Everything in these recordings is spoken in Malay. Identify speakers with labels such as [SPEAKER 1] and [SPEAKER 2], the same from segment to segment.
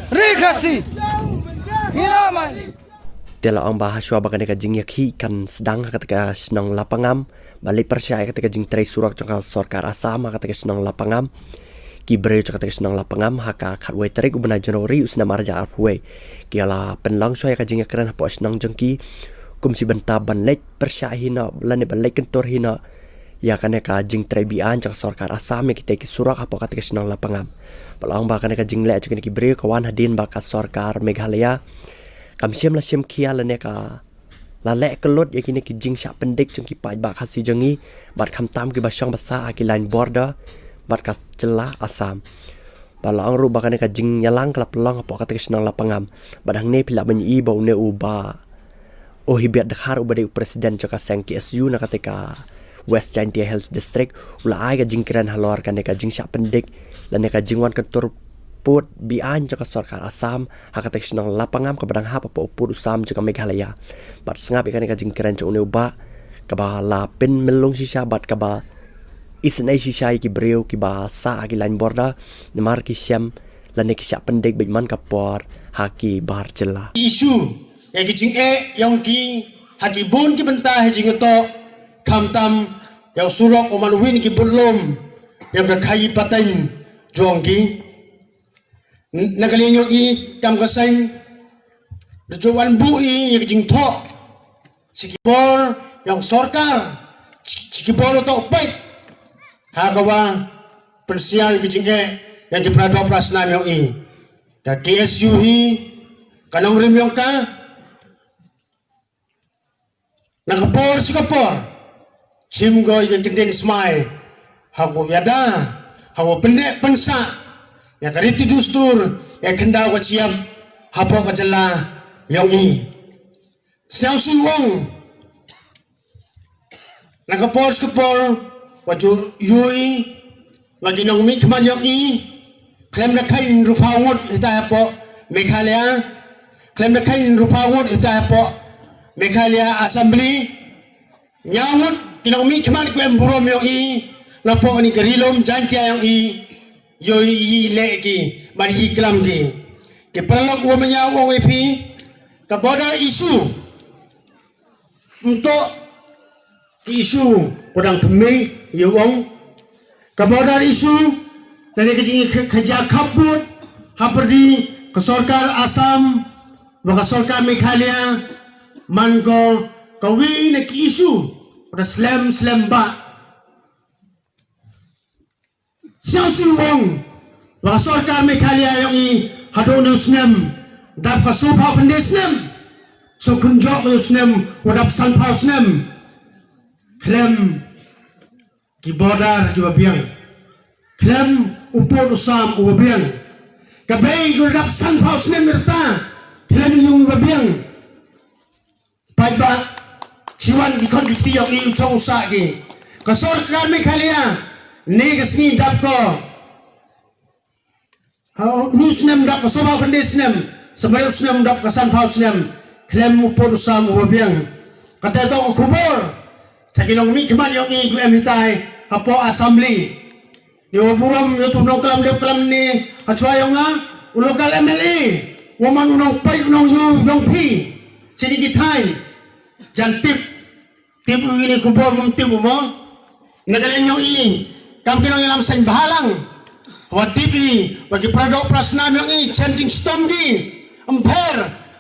[SPEAKER 1] Rekasi. Hinaman.
[SPEAKER 2] Tela ang bahaswa baga neka jing yakhi kan sedang ketika senang lapangam balik percaya ketika jing tray surak jangka sorkar asama ketika senang lapangam kibre ketika senang lapangam haka khatwe tarik ubna Januari usna marja arpwe kiala penlang soya ka jing yakran hapo senang jengki kumsi benta ban lek percaya hina lane ban lek kentor hina ya kana ka jing tray bian jangka sorkar asama kita ki surak hapo ketika senang lapangam balang baga neka jing lek jengki kibre kawan hadin baka sorkar Meghalaya kam siam la siam kia la neka la lek kelot ya kini ki jing syak pendik jeng ki pai ba khasi jengi bat kham tam ki basang basa ki line border bat ka celah Asam balang ru ba ka jing nyalang kala pelong apo kata senang lapangam badang ne pila banyi bau ne uba oh hibiat dekhar uba de presiden jaka seng ki SU na ketika West Chantia Health District ula ai ka jing kran halor ka neka jing syak pendik la neka jingwan ketur put bian jaka sorkar Asam hakatek senang lapangam ke badang hap apa upur usam jaka Meghalaya bat sengap ikan ka jing keren jauh uba kaba la pin melung sisa bat kaba isnai sisa ki breu ki ba sa ki line border nemar ki siam la nek syak pendek bejman kapor haki bar jela
[SPEAKER 3] isu yang ki jing yang ki haki bun ki bentah jing to kam tam yang surok oman win ki belum yang ka kai patain jong ki nagalinyo i kam kasay dejuan bui yang jing to sikipor yang sorkar sikipor to pait hagawa persial jing yang di prado prasna yang i ka KSU hi kanong rim yung ka nagapor sikapor chimgo yang kindin smai hago yada hago pendek pensa ya kariti dustur ya kenda wa ciam hapo ka jala yang i siang suwong nagapor skapor wa ju yui lagi nang mi kman yang i klem na kain rupangot ita hapo Meghalaya klem na kain rupangot ita hapo Meghalaya Assembly nyawut kinang mi kman ko emburom yang i lapo ni garilom jantia yang i yoi leki mari kelam ki ke perlok wo menya wo wepi ka border isu untuk isu podang kemi yowong ka border isu dari kejing kerja kabut haperdi ke sorkar Asam maka sorkar Meghalaya mango kawi nak isu pada slam ba siang suwong wa sorkar Meghalaya yang i hadon usnem dap ka sopa pendesnem so kunjok usnem wadap sanpa usnem klem ki border ki babiang klem upor usam ubabiang kabay wadap sanpa usnem merta klem yung babiang paiba siwan di konditi yang i uchong usaki ka sorkar Meghalaya negasni dap ko nusnem dap ko soba pendesnem sebagai usnem dap ko sanpa usnem klem upor usam ubabiang kata to kubur sakinong mi keman yung i emitai hapo assembly ni waburam yo tunong kelam ni achwayong nga ulokal MLA waman unong pai unong yung pi sidigi time jantip tip ini kubur mong tip mo nagaling yung i kam kinong ilam sa bahalang wat TV bagi prado prasnam yang i chanting storm di amper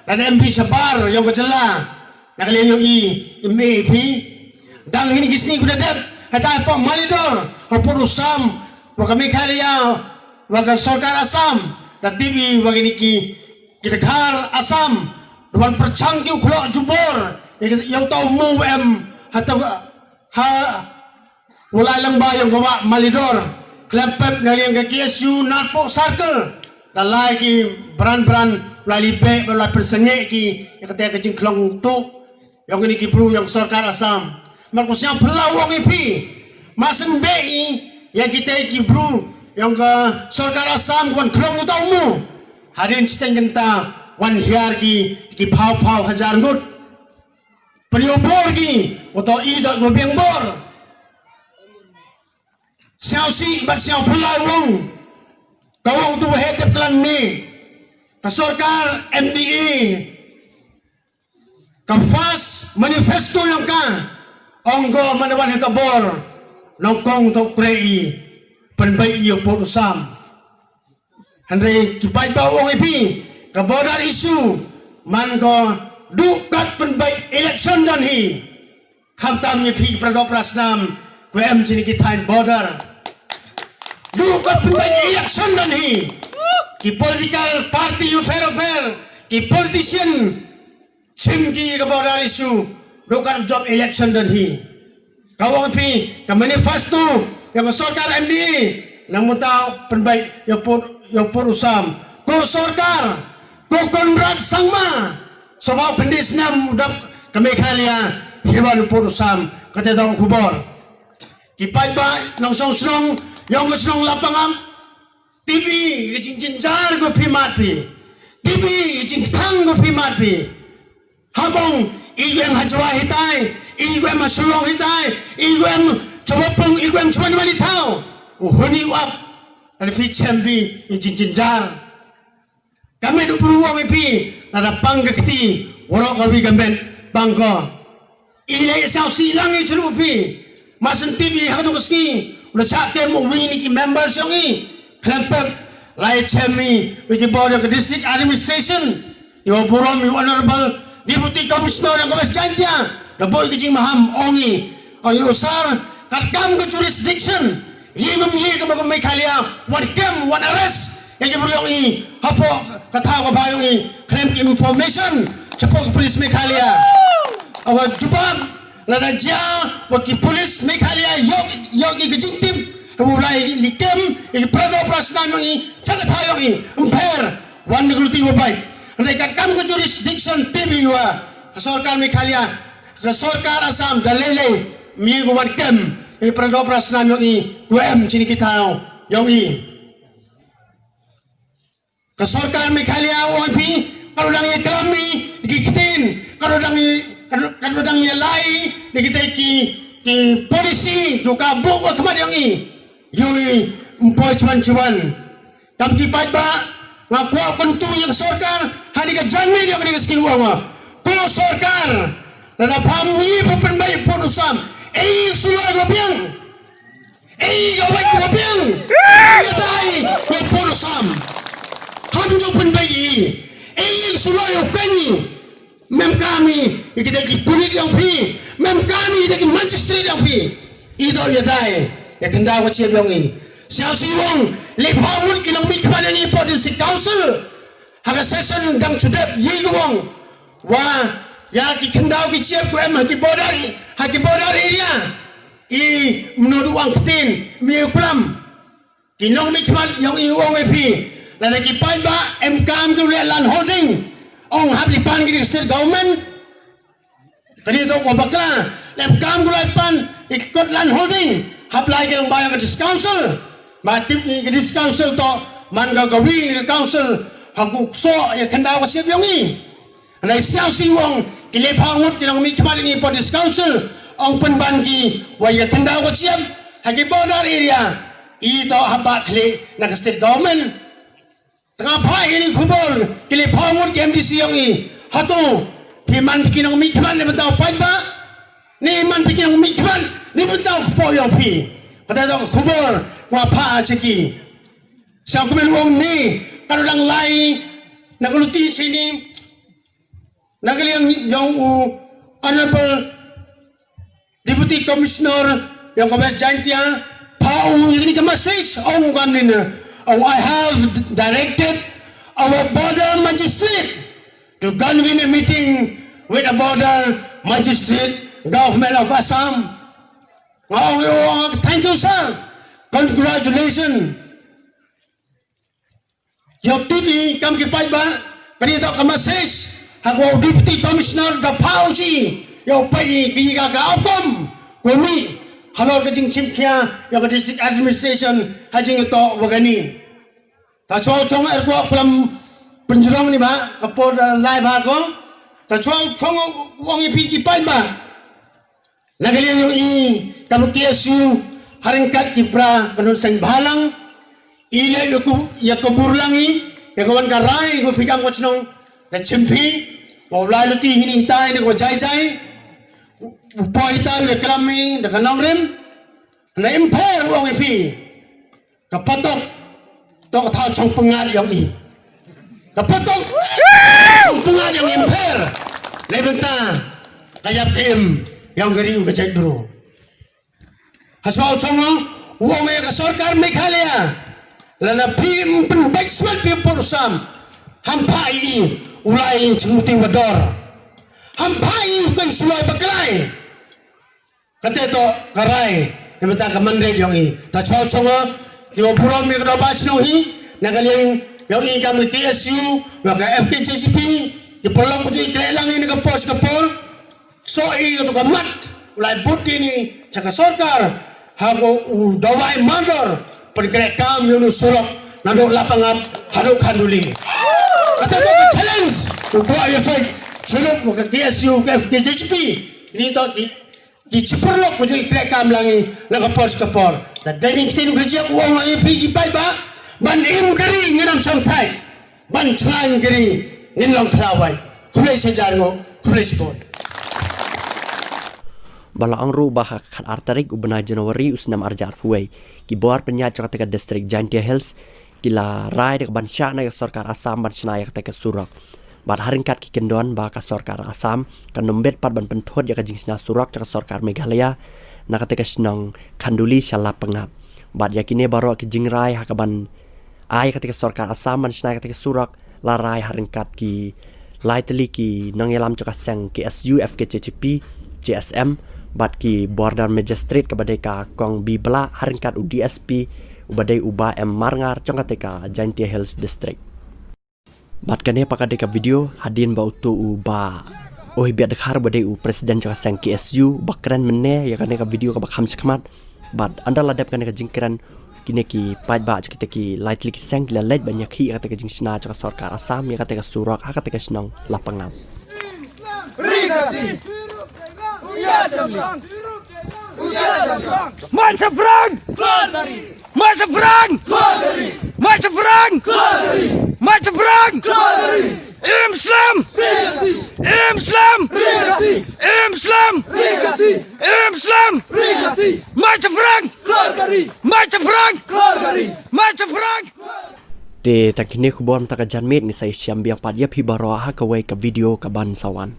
[SPEAKER 3] dan MB sabar yang kejela nagaling yung i MAP dang hini gisni kuda dep hata po malidor hapur usam waka Meghalaya waka sorkar Asam dan TV wagi niki kidekhar Asam duan perchang ki uklo jubor yang tau mu hata ha mulai lang ba yung gawa malidor klepep na yang KSU narpo circle dalai ki brand lalipe wala persenge ki kata ka jingklong tu yang ini ki bro yang sorkar Asam marko siya pelawang ipi masen bei yang kita ki bro yang ke sorkar Asam kon klong utau mu harin steng genta wan hiar ki pau hajar ngut periobor ki oto idot gobiang bor siao si bat siao pelawang kawang tu hekep kelan ni kasorkar MDE kafas manifesto yang ka onggo manawan kabor nongkong tok prei penbai iyo po usam handai kipai ba ong ipi kabodar isu mango dukat penbai election dan hi khamtam ni phi pradop rasnam kwem chini kitain border dukat penbai election dan hi ki political party you fair ki politician chimki kabodar isu dukat job election dan hi kawang pi ka manifesto yang sorkar MDE namun tahu penbai yo pur usam ko sorkar ko konrad sangma sebab pendis nam udap kami khalia hewan pur usam kata dong kubor kipai ba nong song yang nong lapangam TV jing jar go pimat pi TV jing thang go pimat pi habong igwem hajwa hitai igwem masulong hitai igwem cobopong igwem cuman wali tau uhuni wap ada fi chambi jing jar kami 20 wang pi nada pangga keti warok kawi gamben bangko ilai sao silang i chulu pi masen TV hatu keski udah cakap mau wini ki members yang i klempem lai chemi wiki board of district administration your burom your honorable deputy commissioner yang kau jantia dah boy kijing maham ongi ayo sar katkam ke jurisdiction ye memye ke bagai mekalia one cam one arrest yang kemudian i hapo kata ko bayong i claim information cepat polis mekalia awak jubab lada dia waki polis mekalia yogi kijing tim mulai likem i prado prasna i cagat hayong i umper one negruti wabai andai katkam ke jurisdiction TV wa kesorkar mekalia kesorkar Asam dalele mi go one cam i prado prasna i UM sini kita yang i kesorkar mekalia OMP kalau dang kami dikitin kalau dang lai kita ki polisi juga buka kemana yang i yui empoi cuan kam ki ba ngaku pentu yang kesorkar hari ke janmi yang di skill uang ko sorkar nada pamwi penbai pun usam suara gobiang gawai gobiang dai ko pun usam hamjo penbai suara kani mem kami kita ki pulit yang pi mem kami kita ki Manchester yang pi itu ya dai ya kenda ko chiam yang ini siao siwong lepamut kinang mikman ni po district council haga session dang sudep yigwong wa ya ki kenda ki chiam ko em ki bodar area i menudu ang tin mi kulam kinong mikman yang iwong epi la ki pai ba em kam ko land holding ong habli pan ki state government tadi to ko bakla em kam ko pan ikot land holding hablai ke lang bayang ke council matip ni ke council to man gagawi ke council hagukso ya kanda ko siap yung i anay siaw siwong kilepangut kinang mikmal ni po council ang penbangi wa ya kanda ko siap hagi border area ito habat le na state government tengah pa ini kubol kilepangut ke MDC yung i hatu piman kinang mikmal ni bentaw pa ba ni man kinang mikmal ni betul po yang pi kata dong kubur ngapa ceki siang kumel wong ni kalau lang lai naguluti sini nagaliang yang honorable deputy commissioner yang kabes jantia pau ini ke message ong kanin I have directed our border magistrate to convene a meeting with the border magistrate government of Assam. Thank you sir, congratulations. Your TV kam kipai ba kanito ka message ako deputy commissioner da pauji yo pai giga ka apam kumi halo ka jing chimkya yo ka district administration hajing ito wagani ta chong er ko plam penjurong ni ba kapor live ako ta chong wong ipi kipai ba nagalian yung i kamukiasu haringkat kipra kanun sang bahalang ila yakuburlangi ya kawan karai ko pikam ko chnong na chimpi mau lai luti hini hitai ni ko jai upoi hitai le klami da kanong rim na imper uang ipi kapatok tok thao chong pengat yang i kapatok chong pengat yang imper le benta kayap im yang geri u kecek dulu haswa chong uang me ka sarkar Meghalaya lana pim pen baksman pim porusam hampai ulai cemuti wador hampai kan sulai baklai kata to karai ni beta ka mandre yang i ta chau chonga di pulau mi ka ba chno hi na kalian yang i ka mi TSU na ka FKJCP di pulau ko ji lang ni ka pos ka pol so i to ka mat ulai buti ni chaka sarkar hago dawai mandor perkara kam yunu surok nado lapangan haduk kanduli kata to challenge ko ay fight surok mo ka TSU ka FKJCP ni to di ciperlok ko joi krek kam langi nakapos kapor ta dani kitin gajia ko ay pigi bai ba ban im gari nginam sampai ban chuan gari nginlong klawai kulai sejarno kulai sport
[SPEAKER 2] bala ang ru bah khat artarik ubna Januari usnam arjar huai ki bor penya chaka distrik Jaintia Hills kila rai de ban sha na sarkar Assam ban chna yak ta surak bat haringkat ki kendon ba ka sarkar Assam kan nombet pat ban penthot ya ka jingsna surak chaka sarkar Meghalaya na ka snang khanduli shala pangap bat yakine baro ki jingrai ha ka ban ai ka sarkar Assam ban chna ka surak la rai haringkat ki laitli ki nang yalam chaka sang ki SU FKJCP JSM bat ki border magistrate kabadai ka kong bibla haringkat UDSP ubadai uba M Marngar changkateka Jaintia Hills district bat kane pakade ka video hadin ba utu uba oi biat dekhar badai u presiden chaka sang KSU bakran menne ya kane ka video ka bakham skmat bat anda ladap kane ka jingkran kine ki pait ba chakite ki lightly ki sang la light banyak hi ka jingsna chaka sarkar Assam ya ka surak ha ka snang lapangam
[SPEAKER 1] Rigasi Masa perang! Masa perang! Masa perang! Masa perang! Islam! Islam! Islam! Islam! Masa perang! Masa perang! Masa perang!
[SPEAKER 2] te tangkine kubon taka janmet ni sai siam biang pat yap hi baro ha ka wai ka video ka ban sawan